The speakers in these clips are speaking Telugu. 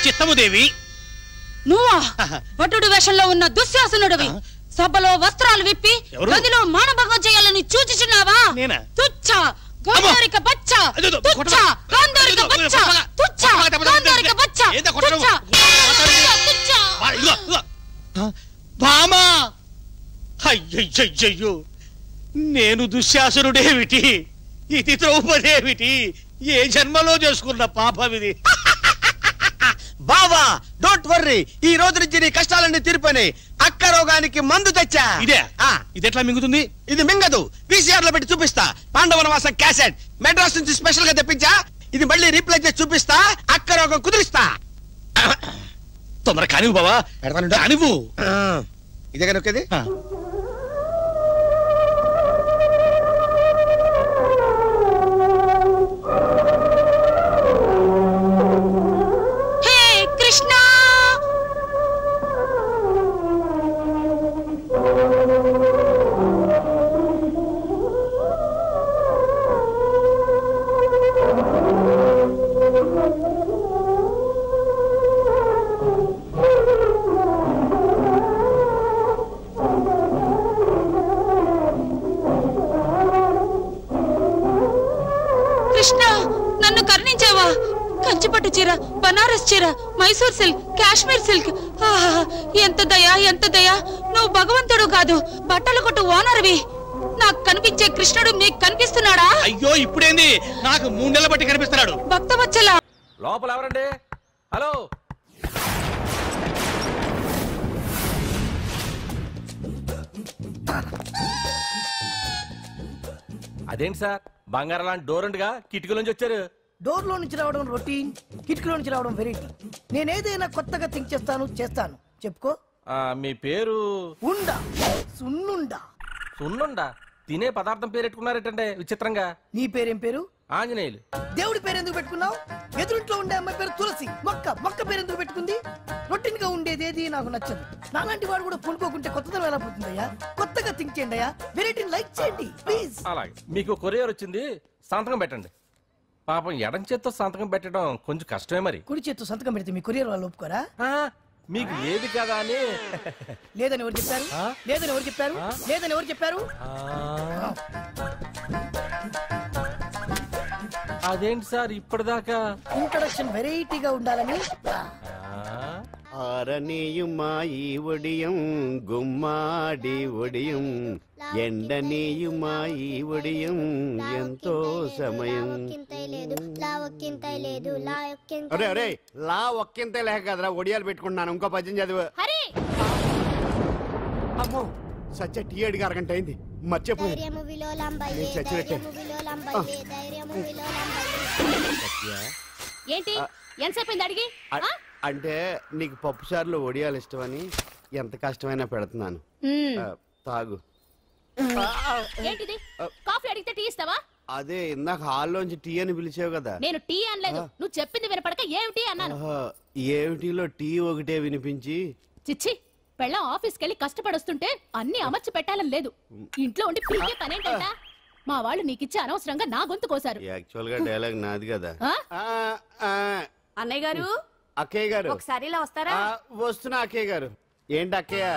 చిత్తముదేవి నువ్వా భటుడు వేషంలో ఉన్న దుశ్శాసనుడివి సభలో వస్త్రాలు విప్పి గదిలో మానభంగం చేయాలని చూచుచున్నావా? తుచ్చ గంధరిక బచ్చ తుచ్చ గంధరిక బచ్చ తుచ్చ గంధరిక బచ్చ బామా అయ్యయ్యయ్యో నేను దుశ్శాసనుడేమిటి ఇది ద్రౌపదేమిటి ఏ జన్మలో చేసుకున్న పాపమిది బావా డోంట్ వర్రీ ఈ రోజు నుంచి నీ కష్టాలన్నీ తీరిపోయి అక్క రోగానికి మందు తెచ్చా ఇదే ఇది ఎట్లా మింగుతుంది ఇది మింగదు VCR లో పెట్టి చూపిస్తా పాండవనవాసం క్యాసెట్ మెడ్రాస్ నుంచి స్పెషల్ గా తెప్పించా ఇది మళ్ళీ రీప్లే చేసి చూపిస్తా అక్క రోగం కుదిరిస్తా తొందర కానివ్వు బావా కానివ్వు ఇదే కనుకది కంచిపట్టు చీర బనారస్ చీర మైసూర్ సిల్క్ కాశ్మీర్ సిల్క్ ఎంత దయా ఎంత దయా నువ్వు భగవంతుడు కాదు బట్టల కొట్టు ఓనర్వి నాకు కనిపించే కృష్ణుడు మీకు కనిపిస్తున్నాడా? అయ్యో ఇప్పుడేంది నాకు 3 నెలల బట్టి కనిపిస్తున్నాడు భక్తవత్సల లోపల ఎవరండి? హలో అదేంటి సార్ బంగారం లాంటి డోరంట్గా కిటికీలోంచి వచ్చారు? డోర్ లో నుంచి రావడం రొటీన్, కిటికీలో నుంచి రావడం వెరైటీ. నేనేదైనా కొత్తగా థింక్ చేస్తాను. చెప్పుకో. మీ పేరు? ఉండా. సున్నుండా. సున్నుండా? తినే పదార్థం పేరు పెట్టుకున్నారేటంటే విచిత్రంగా. నీ పేరేం పేరు? ఆంజనేయులు. దేవుడి పేరు ఎందుకు పెట్టుకున్నావు? ఎదురుంట్లో ఉండే అమ్మాయి పేరు తులసి. మొక్క పేరు ఎందుకు పెట్టుకుంది? రొటీన్ గా ఉండేదేది నాకు నచ్చదు. నాలాంటి వాడు కూడా పూనుకోకుంటే కొత్తదనం ఎలా పోతుందయ్యా? కొత్తగా థింక్ చేయండి అయ్యా. వెరైటీని లైక్ చేయండి ప్లీజ్. అలాగే. మీకు కొరియర్ వచ్చింది, సంతకం పెట్టండి. పాపం ఎడం చేత్తో సంతకం పెట్టడం కొంచెం కష్టమే. మరి కుడి చేత్తో సంతకం పెడితే మీ కొరియర్ వాళ్ళు ఒప్పుకోరా? మీకు లేదు కదా అని. లేదని ఎవరు చెప్పారు? లేదని ఎవరు చెప్పారు? లేదని ఎవరు చెప్పారు? అదేంటి సార్ ఇప్పటిదాకా ఇంట్రడక్షన్ వెరైటీగా ఉండాలని. ఆరనీయుమాయి ఒడియం గుమ్మాడి ఒడియం ఎండనీయుమాయి ఒడియం ఎంతో సమయం. అరే అరే లా ఒక్కింతే లేక కదరా ఒడియాలు పెట్టుకుంటున్నాను. ఇంకో పద్యం చదువు. అమ్మో సత్య టీ అడిగి అరగంట అయింది మర్చిపోయింది. ఏంటి ఎంతసేపు అడిగి? అంటే నీకు పప్పు సార్లు ఒడియాలు ఇష్టమని ఎంత కష్టమైనా పెడుతున్నాను. తాగు. ఏంటిది? కాఫీ అడిగితే టీ ఇస్తావా? అదే ఇందాక హాల్లోంచి టీ అని పిలిచావు కదా. నేను టీ అనలేదు, నువ్వు చెప్పింది వినపడక ఏమిటి అన్నాను. ఏమిటిలో టీ ఒకటే వినిపించి. చిచ్చి, పెళ్ళం ఆఫీస్కి వెళ్ళి కష్టపడొస్తుంటే అన్ని అమర్చి పెట్టాలని లేదు. ఇంట్లో ఉండి పీకే పనేంటంట? మా వాళ్ళు నీకిచ్చి అనవసరంగా నా గొంతు కోసారు. యాక్చువల్ గా డైలాగ్ నాది కదా. అన్నయ్య గారు, అక్కయ్య గారు ఒకసారి ఇలా వస్తారా? వస్తున్నా అక్కయ్య గారు. ఏంటి అక్కయ్య?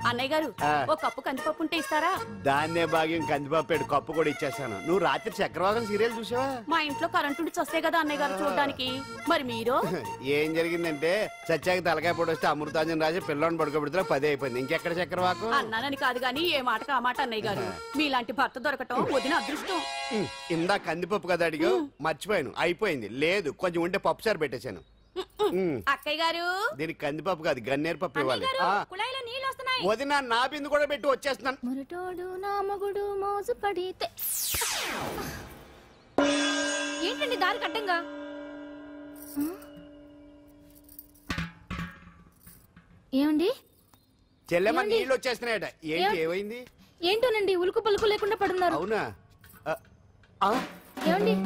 అన్నయ్య గారు ఓ కప్పు కందిపప్పు ఉంటే ఇస్తారా? దాన్నే భాగ్యం కందిపప్పు కప్పు కూడా ఇచ్చేసాను. నువ్వు రాత్రి చక్రవాకం సీరియల్ చూసావా? మా ఇంట్లో కరెంటు ఉండి వస్తే కదా అన్నయ్య గారు చూడడానికి. మరి మీరు? ఏం జరిగిందంటే సత్యాకి తలకాయ పొడి వస్తే అమృతాంజన్ రాజు పిల్లని పడుకోబెడితే 10 అయిపోయింది. ఇంకెక్కడ చక్రవాకం? అన్నానని కాదు గానీ ఏ మాటకు ఆ మాట అన్నయ్య గారు. మీలాంటి భర్త దొరకటం వదిన అదృష్టం. ఇందా కందిపప్పు కదా అడిగా, మర్చిపోయాను. అయిపోయింది. లేదు కొంచెం ఉంటే పప్పు సార్ పెట్టేశాను. అక్కయ్య గారు దీనికి కందిపప్పు కాదు గన్నేరు పప్పు ఇవ్వాలి. వదిన నా బిందు కూడా పెట్టి వచ్చేస్తున్నాను. మురటోడు నా మగుడు మోజు పడితే. ఏంటండి దారి కట్టంగా? ఏమండి చెల్లెమ్మ నీళ్ళు వచ్చేస్తున్నాయట. ఏంటి ఏమైంది? ఏంటోనండి ఉలుకు పలుకు లేకుండా పడున్నారు. అవునా?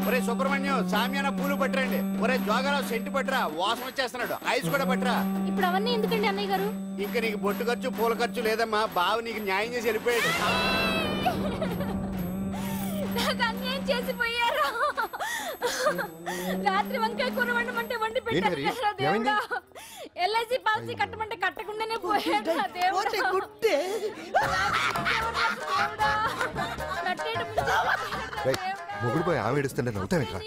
ఒరే సుబ్రహ్మణ్యం సామ్యాన పూలు పట్టరండి. ఒరే జోగారావు సెంటు పట్టరా, వాసన వచ్చేస్తున్నాడు. ఐస్ కూడా పట్టరా. ఇప్పుడు అవన్నీ ఎందుకండి అన్నయ్య గారు? ఇంకా నీకు బొట్టు ఖర్చు పూల ఖర్చు లేదమ్మా. బావ నీకు న్యాయం చేసి వెళ్ళిపోయాడు. నాకు అన్యాయం చేసిపోయారు. రాత్రి వంకాయ కూర వండమంటే వండి పెట్టారు. ఎల్ఐసి పాలసీ కట్టమంటే కట్టకుండానే పోయారు. మొగుడు పోయి ఆమె ఏడుస్తుంటే నవ్వుతావేంట్రా?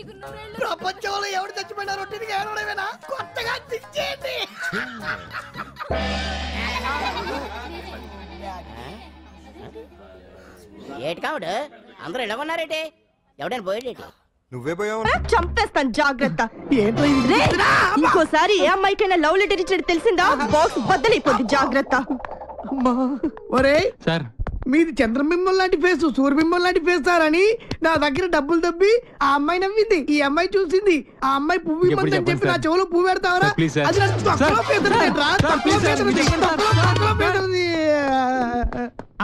ప్రపంచంలో ఎవరు చచ్చిపోయినా రొట్టెని ఏడవడమేనా? కొత్తగా తెచ్చేయండి. ఏటి కావుడు అందరూ ఇలా ఉన్నారేటి? ఎవడైనా పోయేటి? నువ్వే పోయావు. చంపేస్తాను జాగ్రత్త. ఇంకోసారి ఏ అమ్మాయికైనా లవ్ లెటర్ ఇచ్చాడు తెలిసిందా? బాక్స్ బద్దలైపోద్ది జాగ్రత్త. ఒరే సార్, మీది చంద్రబింబం లాంటి ఫేస్, సూర్యబింబం లాంటి ఫేస్ సార్ అని నా దగ్గర డబ్బులు దబ్బి ఆ అమ్మాయి నవ్వింది. ఈ అమ్మాయి చూసింది. ఆ అమ్మాయి పువ్వు ఇమ్మంది అని చెప్పి నా చెవులో పువ్వు పెడతావరా? అది నాకు తక్కువ పేదరిరా, తక్కువ పేదరిది.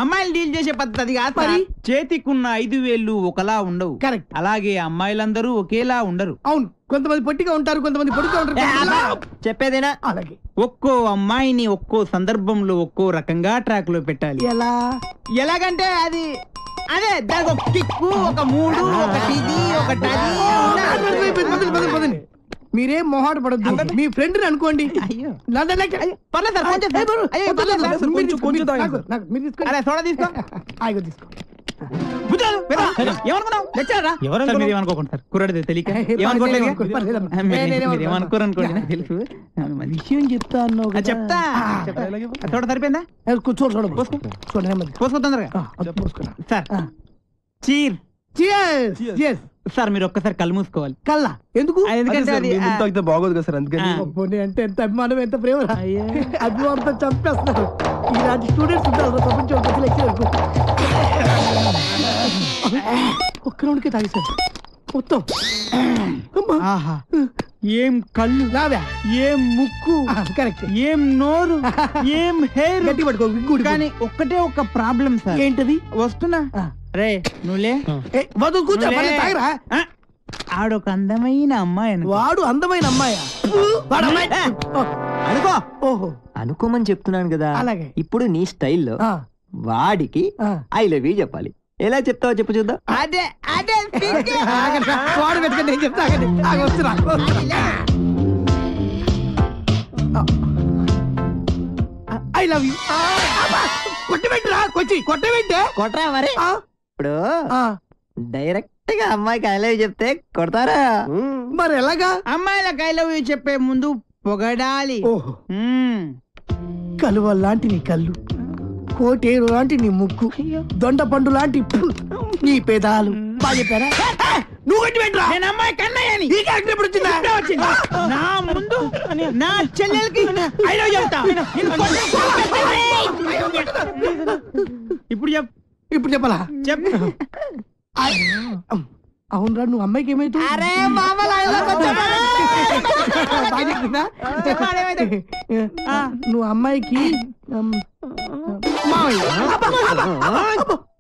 అమ్మాయిలు డీల్ చేసే పద్ధతి కాదు మరి. చేతికున్న 5 వేళ్ళు ఒకలా ఉండవు. కరెక్ట్. అలాగే అమ్మాయిలందరూ ఒకేలా ఉండరు. అవును, కొంతమంది పొట్టిగా ఉంటారు, కొంతమంది పొడుగా ఉంటారు. చెప్పేదేనా? అలాగే ఒక్కో అమ్మాయిని ఒక్కో సందర్భంలో ఒక్కో రకంగా ట్రాక్ లో పెట్టాలి. ఎలాగంటే అది అదే దానికి ఒక కిక్కు, ఒక మూడు, ఒకటి ఇది, ఒకటి అది. మీరేం మొహాట పడద్దు. మీ ఫ్రెండ్ అనుకోండి. కుర్రాడితే తెలియక ఏమనుకోరనుకోండి. తెలుసు విషయం చెప్తా అన్నావు. చెప్తా. చూడ సరిపోయిందా? పోసుకో తొందరగా. Sir cheer. సార్ మీరు ఒక్కసారి కళ్ళు మూసుకోవాలి. కల్లా ఎందుకు? ఎందుకంటే అది బాగోదు కదా సార్. అందుకని అంటే ఎంత అభిమానం, ఎంత ప్రేమ. అభిమానంతో చంపేస్తున్నారు. ఇలాంటి స్టూడెంట్స్ ఉంటారు ప్రపంచం. ఒక్క రౌండ్కే తాగేశారు మొత్తం. ఆహా, ఏం కళ్ళు, ఏం ముక్కు, కరెక్ట్, ఏం నోరు, ఏం హెయిర్. గట్టి పట్టుకో. కానీ ఒక్కటే ఒక ప్రాబ్లం సార్. ఏంటది? వస్తున్నా. రే నువ్వులే. వద్దు, కూర్చో. ఆడొక అందమైన అమ్మాయి. వాడు అందమైన అమ్మాయా? అనుకో. ఓహో, అనుకోమని చెప్తున్నాను కదా. అలాగే. ఇప్పుడు నీ స్టైల్లో వాడికి ఐ లవ్ యూ చెప్పాలి. ఎలా చెప్తావో చెప్పు చూద్దాం. అదే అదే వాడు వెతకండి, నేను చెప్తా. వస్తున్నా. I love you. కొట్టబెట్టరా, కొట్టబెట్టే కొట్టరా మరి. ఇప్పుడు డైరెక్ట్ గా అమ్మాయికి ఐ లవ్ యూ చెప్తే కొడతారా? మరి ఎలాగా? అమ్మాయిలకు ఐ లవ్ యూ చెప్పే ముందు పొగడాలి. కలువ లాంటి నీ కళ్ళు, కోటేరు లాంటి నీ ముక్కు, దొండ పండు లాంటి నీ పేదాలు. బాగా చెప్పారా? నువ్వు కట్టి పెట్టరా. నేను అమ్మాయి కన్నయ్యని. ఈ క్యారెక్టర్ ఎప్పుడు వచ్చిందా? నా ముందు నా చెల్లెలకి ఐ లవ్ చెప్తా. ఇప్పుడు చెప్పాలా? చెప్పు. అవునరా, నువ్వు అమ్మాయికి ఏమైతుంది? నువ్వు అమ్మాయికి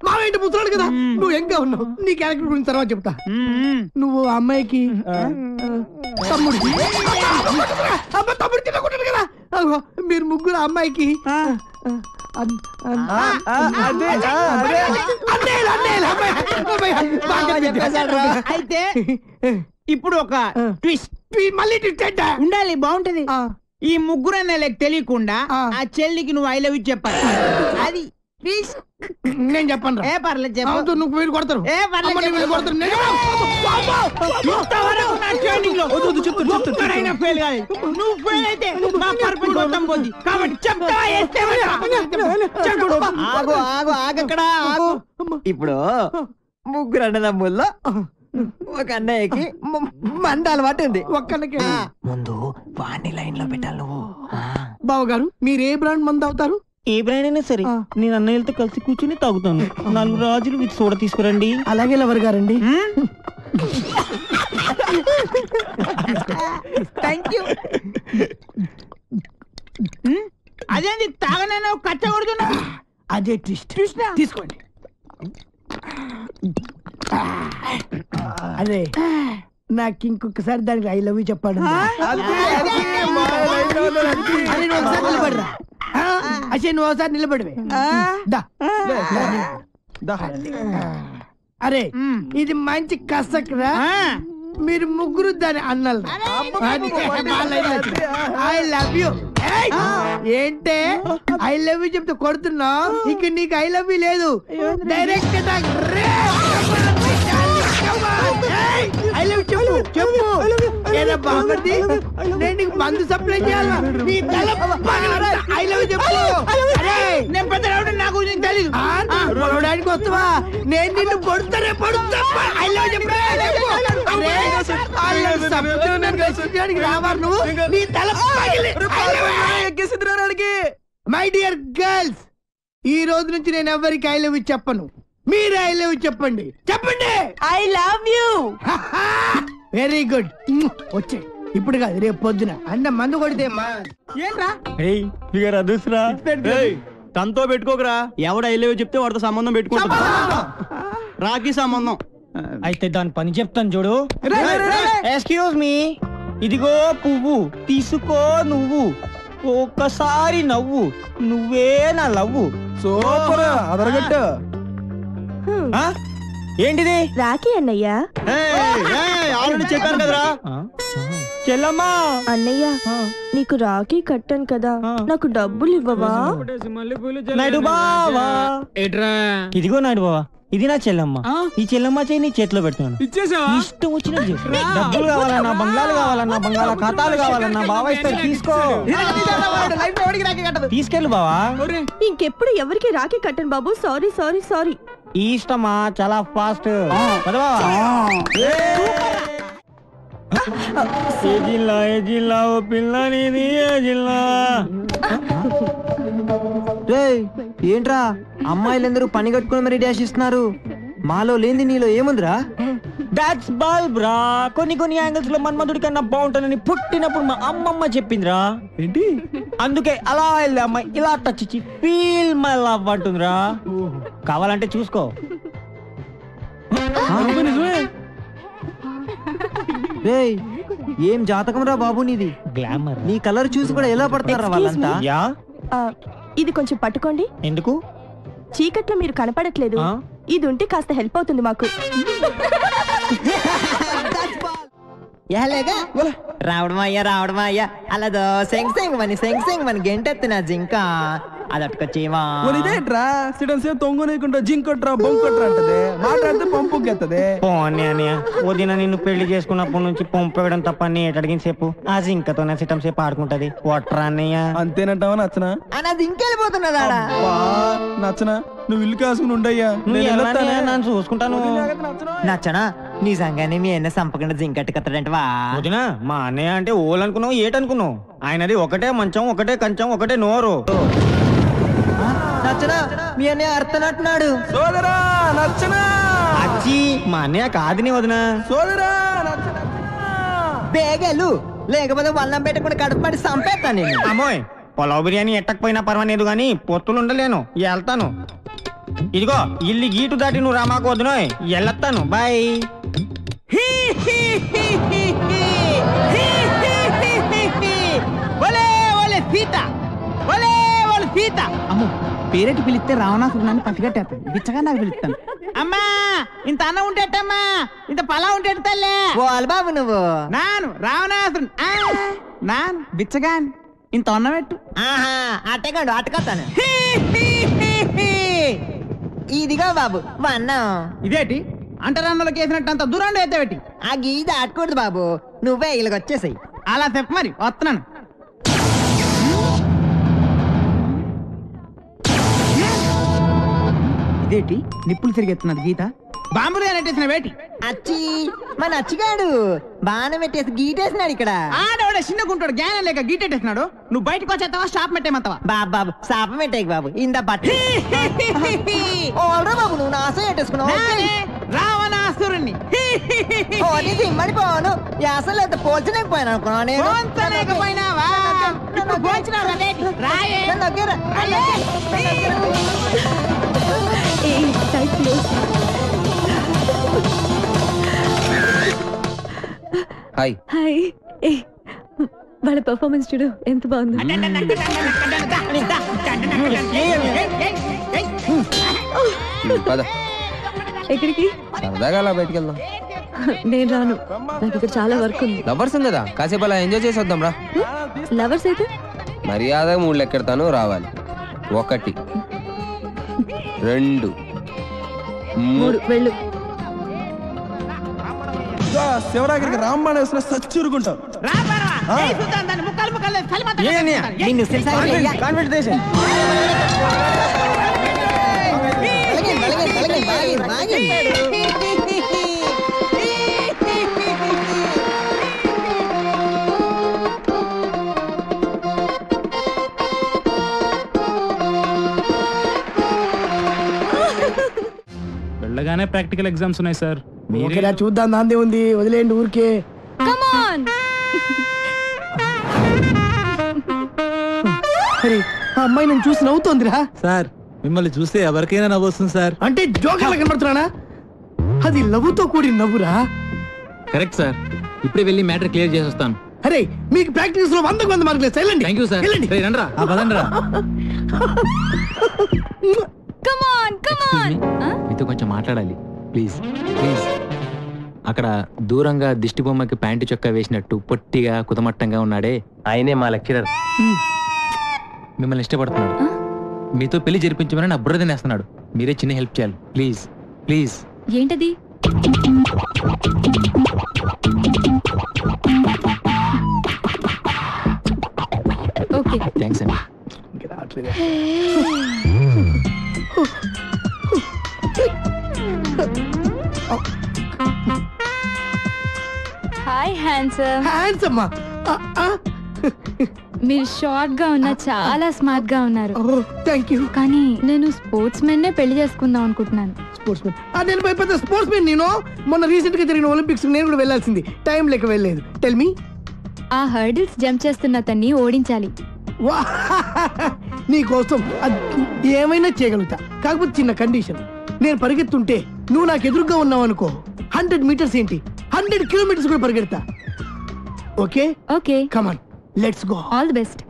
మావయ్య ముసలాడు కదా, నువ్వు ఎంగా ఉన్నావు. నీ క్యారెక్టర్ గురించి తర్వాత చెప్తా. నువ్వు అమ్మాయికి తమ్ముడు. తమ్ముడు తినకుంటాడు కదా. మీరు ముగ్గురు అమ్మాయికి అయితే ఇప్పుడు ఒక ట్విస్ట్. మళ్ళీ ట్విస్ట్ ఉండాలి, బాగుంటది. ఈ ముగ్గురు అన్నయ్యలకు తెలియకుండా ఆ చెల్లికి నువ్వు ఐ లవ్ యూ చెప్పాలి. అది నేను చెప్పను. ఏ పర్లేదు చెప్పు. నువ్వు వీళ్ళు కొడతారు. ఏ పర్లేదు కొడతారు. నువ్వు ఫెయిల్ అయితే మా పర్పస్ మొత్తం పోద్ది. కాబట్టి చెప్తావా? ఆగు ఆగు ఆగక్కడ ఆగు. ఇప్పుడు ముగ్గురు అన్నదమ్ముల్లో ఒక అన్నయ్యకి మంద అలవాటు ఉంది. ఒక్కడికి ముందు వాణ్ణి లైన్ లో పెట్టాలి నువ్వు. బావగారు, మీరు ఏ బ్రాండ్ మంది అవుతారు? ఏ బ్రాండ్ అయినా సరే నేను అన్నయ్యలతో కలిసి కూర్చుని తాగుతాను. 4 రాజులు విత్ సోడా తీసుకురండి. అలాగే లవర్ గారండి. Thank you. అదేంటి తాగనైనా కచ్చ కొడుతున్నా? అదే ట్విస్ట్. తీసుకోండి. అదే నాకు ఇంకొకసారి దానికి ఐ లవ్ యూ చెప్పాడు. నిలబడరా. అసలు నువ్వు ఒకసారి నిలబడివే. అరే ఇది మంచి కసక్రా. మీరు ముగ్గురు దాని అన్నలు. I love you. ఏంటే ఐ లవ్ యూ చెప్తే కొడుతున్నావు? ఇక నీకు ఐ లవ్ యూ లేదు, డైరెక్ట్ ఐ లవ్ చెప్పు చెప్పు. ఏదో బాగుంది, నేను నీకు మందు సప్లై చేయాలా? నీ తల ఐ లవ్ చెప్పు. నేను పెద్ద నాకు తెలీదు. పొడవడానికి వస్తావా? నేను నిన్ను పొడుతానే పొడుతా. ఐ లవ్ చెప్పు. రావాలి నువ్వు. నీ తల మై డియర్ గర్ల్స్, ఈ రోజు నుంచి నేను ఎవరికి ఐ లవ్ యూ చెప్పను. మీరు ఐ లవ్ యూ చెప్పండి. చెప్పండి I love you. Very good. వచ్చే ఇప్పుడు కాదు, రేపు పొద్దున అన్న మందు కొడితే ఏంట్రా అదృష్టరా తనతో పెట్టుకోకరా. ఎవడు ఐ లవ్ యూ చెప్తే వాడితో సంబంధం పెట్టుకుంటా. రాఖీ సంబంధం అయితే దాని పని చెప్తాను చూడు. ఎక్స్క్యూజ్ మీ, ఇదిగో పువ్వు తీసుకో నువ్వు, ఒక్కసారి నవ్వు, నువ్వే నా లవ్వు. సూపర్ అదరగట్టు. ఏంటిది? రాఖీ అన్నయ్య. ఆల్రెడీ చెప్పాను కదరా. చెల్లమ్మా. అన్నయ్య నీకు రాఖీ కట్టాను కదా, నాకు డబ్బులు ఇవ్వవా? నాయుడు బావా. ఇదిగో నాయుడు బావా, ఇది నా చెల్లమ్మ. ఈ చెల్లమ్మ చేయి నీ చేతిలో పెడుతున్నాను. ఇష్టం వచ్చినట్టు డబ్బులు కావాలన్నా, బంగ్లాలు కావాలన్నా, బంగాళా ఖాతాలు కావాలన్నా బావా ఇస్తారు, తీసుకో. తీసుకెళ్ళు బావా. ఇంకెప్పుడు ఎవరికి రాఖీ కట్టను బాబు. Sorry sorry sorry. ఈ ఇష్టమా చాలా ఫాస్ట్. ఏ జిల్లా ఏ జిల్లా ఓ పిల్ల నీది ఏ జిల్లా? ఏంట్రా అమ్మాయిలందరూ పని కట్టుకుని మరి డాష్ ఇస్తున్నారు. మాలో లేని నీలో ఏముందిరా? దాట్స్ బల్బ్ రా. కొన్ని కొన్ని యాంగిల్స్ లో మన్మధుడి కన్నా బాగుంటానని పుట్టినప్పుడు మా అమ్మమ్మ చెప్పిందిరా. ఏంటి? అందుకే అలా వెళ్ళి అమ్మాయి ఇలా టచ్ ఇచ్చి ఫీల్ మై లవ్ అంటుందిరా. కావాలంటే చూసుకో. ఏం జాతకం రా బాబు నీది. గ్లామర్. నీ కలర్ చూసి కూడా ఎలా పడతారా వాళ్ళంతా? ఇది కొంచెం పట్టుకోండి. ఎందుకు? చీకట్లో మీరు కనపడట్లేదు, ఇది ఉంటే కాస్త హెల్ప్ అవుతుంది మాకు. రావడం అయ్యా రావడం అయ్యా అలాదో సెంగ్ సెంగ్ మని గెంటెత్తిన జింక అదట్టుకొచ్చేవా. ఇదేంట్రా సిడన్ సేపు తొంగనీకుంటా జింకొట్రా బొంకొట్రా అంటది, మాట్లాడితే పంపుకెత్తది. పోనీ అన్నయ్య, వదిన నిన్ను పెళ్లి చేసుకున్నప్పటి నుంచి పంపేయడం తప్ప అడిగిన సేపు ఆ జింకతోనే సిటం సేపు ఆడుకుంటది. ఒట్రా అన్నయ్య. అంతేనంటావా నచ్చనా? అది ఇంకెళ్ళిపోతున్నదా? నచ్చనా? నువ్వు ఇల్లు కాసుకుని ఉండయ్యా, నన్ను చూసుకుంటాను. నచ్చనా? నిజంగానే మీ అన్న సంపకుండా జింకట్టు కత్తడంటవా? వదిన, మా అన్నయ్య అంటే ఓలనుకున్నావు ఏటనుకున్నావు? ఆయనది ఒకటే మంచం, ఒకటే కంచం, ఒకటే నోరు. నచ్చనా? మీ అన్నయ్య అర్థనంటున్నాడు. సోదరా నచ్చనా? అచ్చి మా అన్నయ్య కాదని వదిన. సోదరా బేగలు లేకపోతే వల్లం పెట్టకుండా కడుపుపడి సంపేస్తాను నేను. అమ్మోయ్, పొలావ్ బిర్యానీ ఎట్టకపోయినా పర్వాలేదు గాని పొత్తులు ఉండలేను, వెళ్తాను. ఇదిగో ఇల్లు గీటు దాటి నువ్వు రామాకు వదినోయ్, వెళ్ళొస్తాను. బాయ్. అమ్మో, పేరెట్టి పిలిస్తే రావణాసురు నన్ను పసిగట్టేస్తాను. బిచ్చగా నాకు పిలుస్తాను. అమ్మా ఇంత అన్నం ఉంటేటమ్మా, ఇంత పలా ఉంటే తల్లే. బాబు నువ్వు నాను రావణాసురు నాను బిచ్చగాన్ ఇంత అన్నం పెట్టు. అట్టగాడు అట్టకొస్తాను. ఇదిగో బాబు అన్నం. ఇదేటి అంటరాన్నోళ్ళకి వేసినట్టు అంత దూరం ఎత్తబెట్టి. ఆ గీత ఆడకూడదు బాబు, నువ్వే ఇలాగ వచ్చేసాయి. అలా చెప్ప మరి వస్తున్నాను. ఇదేటి నిప్పులు తిరిగెత్తున్నది గీత. బాంబులు నెట్టేసిన వేటి. అచ్చి మన అచ్చిగాడు బాణం పెట్టేసి గీటేసినాడు ఇక్కడ. ఆడవాడే చిన్నగుంటాడు, జ్ఞానం లేక గీటేస్తున్నాడు. నువ్వు బయటకు వచ్చేస్తావా స్టాప్ పెట్టేమంతావా? బాబు శాపం పెట్టేకి బాబు. ఇంద బట్ట బాబు నువ్వు నాశం పెట్టేసుకున్నావు. రావణాసురుణ్ణి మడిపోను అసలు ఎంత పోల్చలేకపోయాను అనుకున్నావా? హాయ్. వాళ్ళ పర్ఫార్మెన్స్ చూడు ఎంత బాగుంది. ఎక్కడికి? సరదాగా అలా బయటికి వెళ్దాం. నేను రాను, నాకు ఇక్కడ చాలా వర్క్ ఉంది. లవర్స్ కదా, కాసేపు అలా ఎంజాయ్ చేసి వద్దాం రా. లవర్స్ అయితే మర్యాదగా 3 లెక్కెడతాను, రావాలి. 1 2 3 వెళ్ళు. శివరాగిరికి రాంబాణ వేసిన సచ్చురుకుంటాం. వెళ్ళగానే ప్రాక్టికల్ ఎగ్జామ్స్ ఉన్నాయి సార్. ఓకేరా, చూద్దాం, దాందే ఉంది, వదిలేండి ఊరికే. Come on. అరే, ఆ అమ్మాయి నన్ను చూసి నవ్వుతోందిరా. సార్ మిమ్మల్ని చూస్తే ఎవరికైనా నవ్వొస్తుంది సార్. అంటే జోకర్లా కనబడుతున్నానా? అది లవ్వుతో కూడిన నవ్వురా. కరెక్ట్ సార్, ఇప్పుడే వెళ్ళి మ్యాటర్ క్లియర్ చేసి వస్తాను. అరే, మీకు ప్రాక్టీస్ లో 100కు 100 మార్కులు. వెళ్ళండి. Thank you sir. రండ్రా, పదండ్రా. Come on, come on. మీతో కొంచెం మాట్లాడాలి, ప్లీజ్ ప్లీజ్. అక్కడ దూరంగా దిష్టి బొమ్మకి ప్యాంటు చొక్కా వేసినట్టు పొట్టిగా కుతమట్టంగా ఉన్నాడే, ఆయనే మా లెక్చరర్. మిమ్మల్ని ఇష్టపడుతున్నాడు. మీతో పెళ్లి జరిపించమని నా బుర్ర తినేస్తున్నాడు. మీరే చిన్న హెల్ప్ చేయాలి, ప్లీజ్ ప్లీజ్. ఏంటది? ఓకే, థ్యాంక్స్ అండి. Hi handsome. హ్యాండ్సమ్. మీరు షార్ట్ గా ఉన్నా చాలా స్మార్ట్ గా ఉన్నారు. Thank you. కానీ నేను స్పోర్ట్స్ మెన్ నే పెళ్లి చేసుకుందాం అనుకుంటున్నాను. Sports men? నేను పెద్ద స్పోర్ట్స్ మెన్. నేను మొన్న రీసెంట్ గా జరిగిన ఒలింపిక్స్ నేను కూడా వెళ్ళాల్సింది, టైం లేక వెళ్ళలేదు. Tell me. ఆ హర్డిల్స్ జంప్ చేస్తున్న అతన్ని ఓడించాలి. నీకోసం ఏమైనా చేయగలుగుతా, కాకపోతే చిన్న కండిషన్. నేను పరిగెత్తుంటే నువ్వు నాకు ఎదురుగా ఉన్నావు అనుకో, 100 మీటర్స్ ఏంటి 100 కిలోమీటర్స్ కూడా పరిగెడతా. Okay? Okay, come on, let's go. All the best.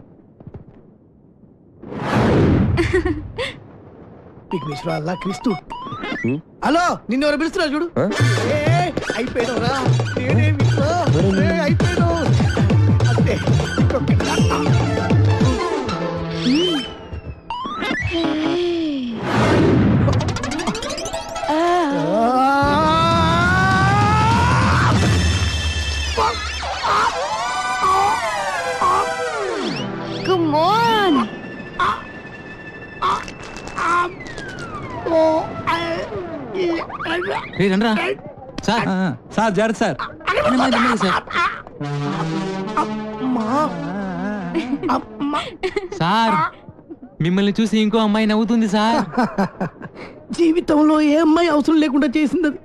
Vighneshwara Allah Kristu. Hello, నిన్ను ఎవరు పిలుస్తున్నారు చూడు. అయిపోయావురా, అయిపోయావు అంతే. Come on. రండ్రా సార్. సార్ జాగ్రత్త సార్. సార్ మిమ్మల్ని చూసి ఇంకో అమ్మాయి నవ్వుతుంది సార్. జీవితంలో ఏ అమ్మాయి అవసరం లేకుండా చేసింది అది.